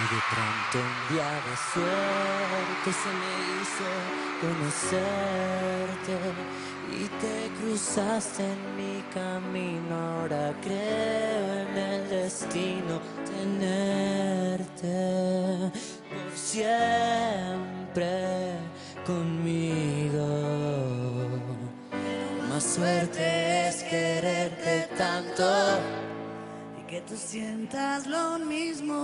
Y de pronto un día de suerte se me hizo conocerte y te cruzaste en mi camino. Ahora creo en el destino tenerte por siempre conmigo. Más suerte es quererte tanto y que tú sientas lo mismo.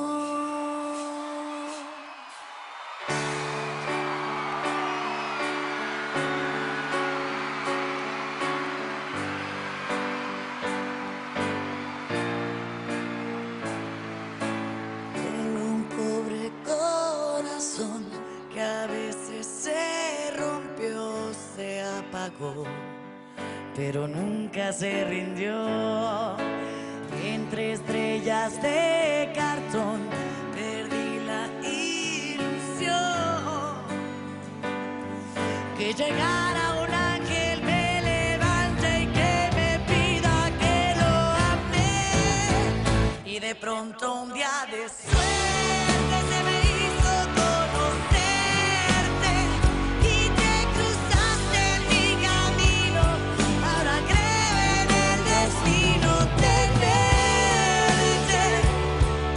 Tengo un pobre corazón que a veces se rompió, se apagó, pero nunca se rindió. Entre estrellas de cartón perdí la ilusión que llegara un ángel, me levante y que me pida que lo ame. Y de pronto un día de suerte se me hizo conocerte y te cruzaste en mi camino. Ahora creo en el destino tenerte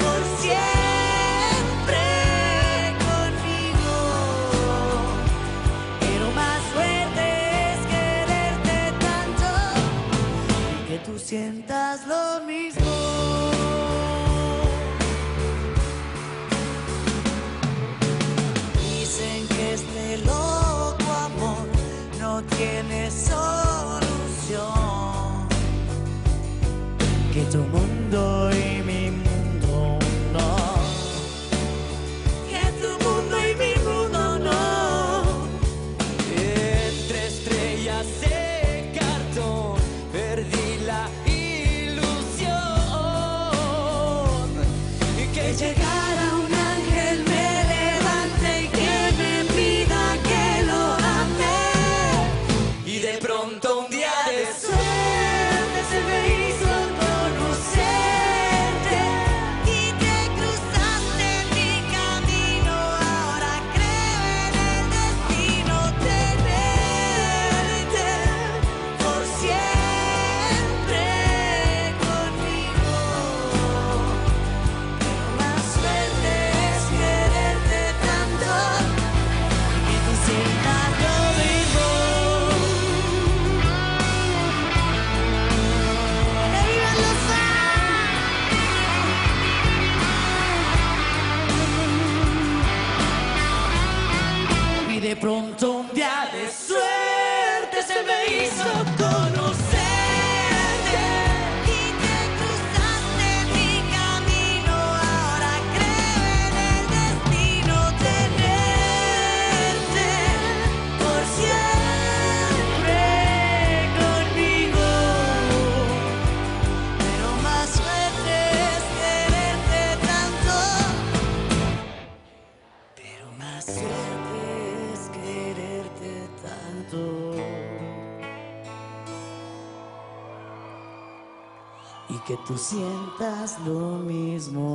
por siempre conmigo. Pero más suerte es quererte tanto y que tú sientas lo mismo. Dicen que este loco amor no tiene solución, que tu mundo y mi mundo no, que tu mundo y mi mundo no. Entre estrellas de cartón perdí la ilusión y que llegara un ángel, me levante y que me pida que lo ame. Y de pronto un día de suerte se me hizo conocerte y te cruzaste en mi camino. Ahora creo en el destino tenerte por siempre conmigo. Pero más suerte es quererte tanto y que tú sientas lo mismo. ¡Que vivan los fans! Y de pronto un día de suerte se me hizo conocerte y te cruzaste en mi camino. Ahora creo en el destino tenerte por siempre conmigo. Pero más suerte es quererte tanto. Pero más suerte es quererte tanto y que tú sientas lo mismo.